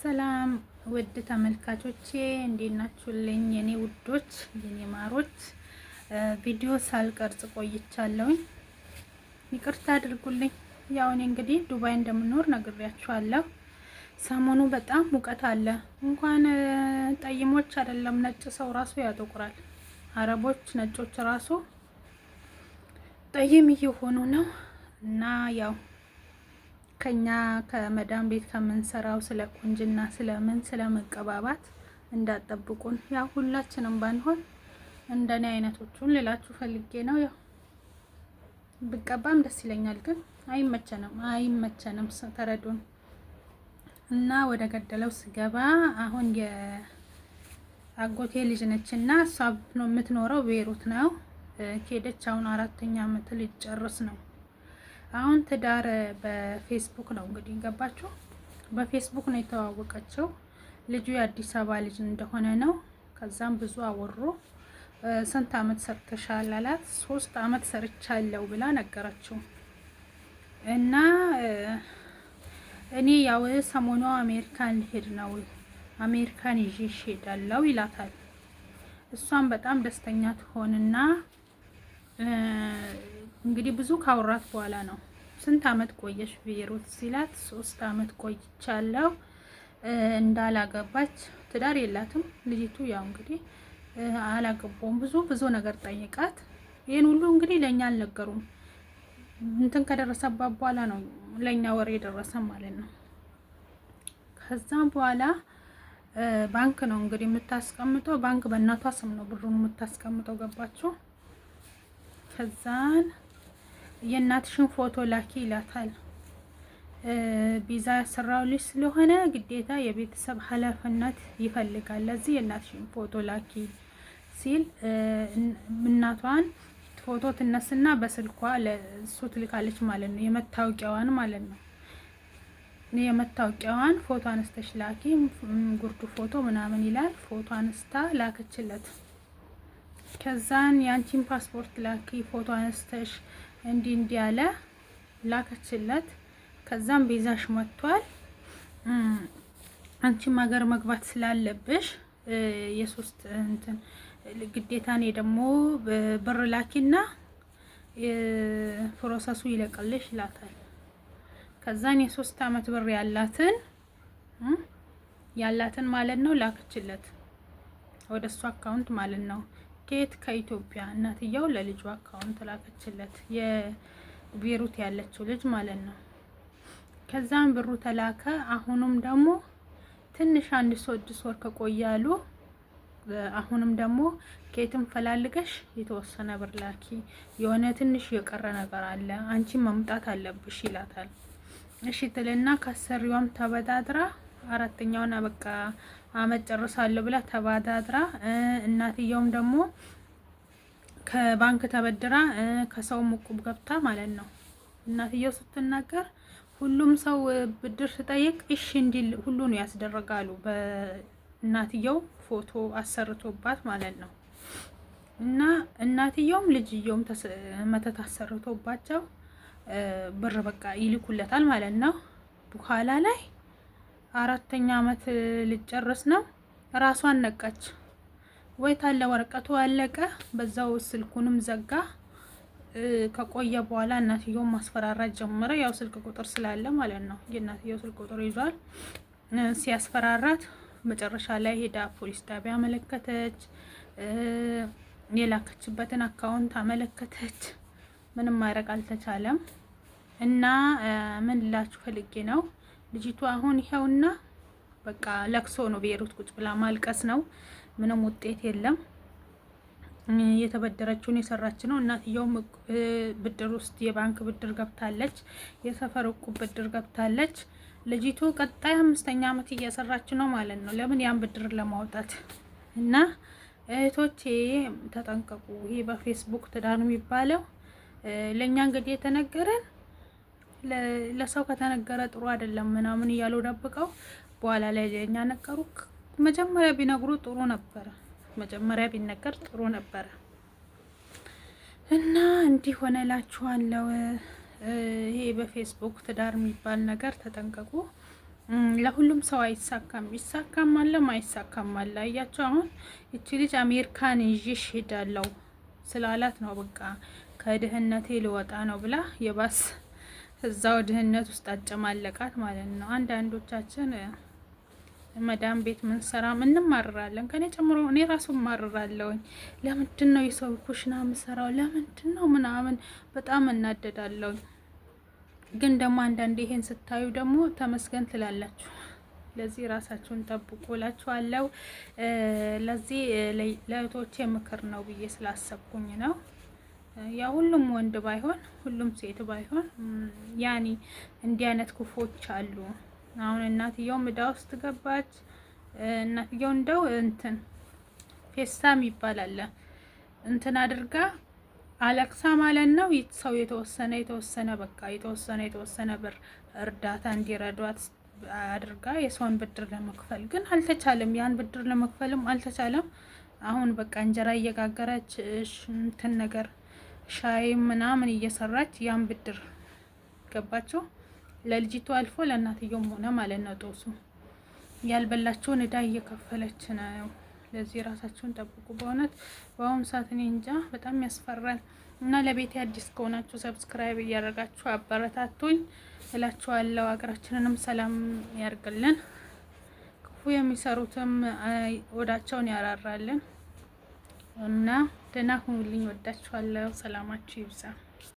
ሰላም ውድ ተመልካቾቼ እንዴት ናችሁልኝ? የኔ ውዶች የኔ ማሮች፣ ቪዲዮ ሳልቀርጽ ቆይቻለሁኝ። ይቅርታ አድርጉልኝ። ያው እኔ እንግዲህ ዱባይ እንደምኖር ነግሬያችኋለሁ። ሰሞኑ በጣም ሙቀት አለ። እንኳን ጠይሞች አይደለም ነጭ ሰው ራሱ ያጠቁራል። አረቦች ነጮች ራሱ ጠይም እየሆኑ ነው እና ያው ከኛ ከመዳም ቤት ከምንሰራው ስለ ቁንጅና ስለምን ስለመቀባባት እንዳጠብቁን ያው ሁላችንም ባንሆን እንደኔ አይነቶቹን ልላችሁ ፈልጌ ነው። ያው ብቀባም ደስ ይለኛል፣ ግን አይመቸንም ተረዱን። እና ወደ ገደለው ስገባ አሁን የአጎቴ ልጅ ነችና እሷ ነው የምትኖረው ቤሩት ነው። ከሄደች አሁን 4ኛ ዓመት ልትጨርስ ነው። አሁን ትዳር በፌስቡክ ነው እንግዲህ ገባችሁ። በፌስቡክ ነው የተዋወቀችው። ልጁ የአዲስ አበባ ልጅ እንደሆነ ነው። ከዛም ብዙ አወሩ። ስንት አመት ሰርተሻል አላት። 3 አመት ሰርቻለሁ ብላ ነገረችው። እና እኔ ያው ሰሞኑ አሜሪካን ልሄድ ነው፣ አሜሪካን ይዤሽ እሄዳለሁ ይላታል። እሷም በጣም ደስተኛ ትሆንና እንግዲህ ብዙ ካወራት በኋላ ነው ስንት አመት ቆየሽ ቤሩት ሲላት 3 አመት ቆይቻለሁ። እንዳላገባች ትዳር የላትም ልጅቱ። ያው እንግዲህ አላገባውም ብዙ ነገር ጠይቃት። ይሄን ሁሉ እንግዲህ ለኛ አልነገሩም። እንትን ከደረሰባት በኋላ ነው ለኛ ወሬ የደረሰ ማለት ነው። ከዛም በኋላ ባንክ ነው እንግዲህ የምታስቀምጠው። ባንክ በእናቷ ስም ነው ብሩን የምታስቀምጠው። ገባችሁ? ከዛን የእናትሽን ፎቶ ላኪ ይላታል። ቪዛ ያሰራው ልጅ ስለሆነ ግዴታ የቤተሰብ ኃላፊነት ይፈልጋል። ለዚህ የእናትሽን ፎቶ ላኪ ሲል እናቷን ፎቶ ትነስና በስልኳ ለሱ ትልካለች ማለት ነው። የመታወቂያዋን ማለት ነው። የመታወቂያዋን ፎቶ አንስተሽ ላኪ፣ ጉርዱ ፎቶ ምናምን ይላል። ፎቶ አንስታ ላከችለት። ከዛን ያንቺን ፓስፖርት ላኪ ፎቶ አንስተሽ እንዲ ያለ ላከችለት። ከዛም ቤዛሽ መጥቷል፣ አንቺም ሀገር መግባት ስላለብሽ የሶስት እንትን ግዴታ ነው ደግሞ ብር ላኪና ፕሮሰሱ ይለቀልሽ ይላታል። ከዛን የ3 አመት ብር ያላትን ማለት ነው ላከችለት ወደሱ አካውንት ማለት ነው። ከየት? ከኢትዮጵያ። እናትየው ለልጇ አካውንት ላከችለት፣ የቤሩት ያለችው ልጅ ማለት ነው። ከዛም ብሩ ተላከ። አሁንም ደግሞ ትንሽ 1 ወር ከቆያሉ አሁንም ደግሞ ከየትም ፈላልገሽ የተወሰነ ብር ላኪ፣ የሆነ ትንሽ የቀረ ነገር አለ፣ አንቺ መምጣት አለብሽ ይላታል። እሺ ትልና ካሰሪዋም ተበዳድራ 4ኛውን በቃ አመት ጨርሳለሁ ብላ ተባዳድራ፣ እናትየውም ደግሞ ከባንክ ተበድራ ከሰው ሙቁብ ገብታ ማለት ነው። እናትየው ስትናገር ሁሉም ሰው ብድር ሲጠይቅ እሺ እንዲል ሁሉ ነው ያስደረጋሉ። በእናትየው ፎቶ አሰርቶባት ማለት ነው። እና እናትየውም ልጅየውም መተት አሰርቶባቸው ብር በቃ ይልኩለታል ማለት ነው። በኋላ ላይ 4ኛ አመት ልጨርስ ነው። ራሷን ነቃች። ወይ ታለ ወረቀቱ አለቀ፣ በዛው ስልኩንም ዘጋ። ከቆየ በኋላ እናትየው ማስፈራራት ጀመረ። ያው ስልክ ቁጥር ስላለ ማለት ነው። የእናትየው ስልክ ቁጥር ይዟል። ሲያስፈራራት መጨረሻ ላይ ሄዳ ፖሊስ ጣቢያ አመለከተች። የላከችበትን አካውንት አመለከተች። ምንም ማድረግ አልተቻለም። እና ምን ልላችሁ ፈልጌ ነው፣ ልጅቱ አሁን ይኸውና በቃ ለቅሶ ነው። ቤሩት ቁጭ ብላ ማልቀስ ነው። ምንም ውጤት የለም። የተበደረችውን የሰራች ነው። እናትየው ብድር ውስጥ የባንክ ብድር ገብታለች፣ የሰፈር ዕቁብ ብድር ገብታለች። ልጅቱ ቀጣይ 5ኛ አመት እየሰራች ነው ማለት ነው። ለምን? ያን ብድር ለማውጣት። እና እህቶቼ ተጠንቀቁ። ይሄ በፌስቡክ ትዳር የሚባለው ለኛ እንግዲህ የተነገረን ለሰው ከተነገረ ጥሩ አይደለም ምናምን እያሉ ደብቀው በኋላ ላይ ለኛ ነገሩ። መጀመሪያ ቢነግሩ ጥሩ ነበረ። መጀመሪያ ቢነገር ጥሩ ነበረ። እና እንዲህ ሆነላችኋለሁ። ይሄ በፌስቡክ ትዳር የሚባል ነገር ተጠንቀቁ። ለሁሉም ሰው አይሳካም። ይሳካም አለ ማይሳካም አለ። አያችሁ አሁን እቺ ልጅ አሜሪካን ይዤሽ ሄዳለሁ ስላላት ነው በቃ ከድህነቴ ልወጣ ነው ብላ የባስ እዛው ድህነት ውስጥ አጨማለቃት ማለት ነው። አንዳንዶቻችን መዳም ቤት ምን ሰራ እንማርራለን። ከኔ ጨምሮ እኔ ራሱ እማርራለሁኝ። ለምንድን ነው የሰው ኩሽና ምሰራው? ለምንድን ነው ምናምን በጣም እናደዳለሁኝ። ግን ደግሞ አንዳንዴ ይሄን ስታዩ ደግሞ ተመስገን ትላላችሁ። ለዚህ ራሳችሁን ጠብቁ እላችኋለሁ። ለዚህ ለእህቶቼ ምክር ነው ብዬ ስላሰብኩኝ ነው። ያ ሁሉም ወንድ ባይሆን ሁሉም ሴት ባይሆን ያኒ እንዲህ አይነት ክፎች አሉ። አሁን እናትየው ምዳ ውስጥ ገባች። እናትየው እንደው እንትን ፌስታም ይባላል እንትን አድርጋ አለቅሳ ማለት ነው። ሰው የተወሰነ በቃ የተወሰነ ብር እርዳታ እንዲረዷት አድርጋ የሰውን ብድር ለመክፈል ግን አልተቻለም። ያን ብድር ለመክፈልም አልተቻለም። አሁን በቃ እንጀራ እየጋገረች እንትን ነገር ሻይ ምናምን እየሰራች ያን ብድር ገባቸው ለልጅቱ አልፎ ለእናትየውም ሆነ ማለት ነው። ጦሱ ያልበላቸውን እዳ እየከፈለች ነው። ለዚህ ራሳችሁን ጠብቁ። በእውነት በአሁኑ ሰዓት እኔ እንጃ በጣም ያስፈራል። እና ለቤቴ አዲስ ከሆናችሁ ሰብስክራይብ እያደረጋችሁ አበረታቱኝ እላችኋለሁ። ሀገራችንንም ሰላም ያርግልን፣ ክፉ የሚሰሩትም ወዳቸውን ያራራልን እና ደህና ሁኑልኝ። ወዳችኋለሁ። ሰላማችሁ ይብዛ።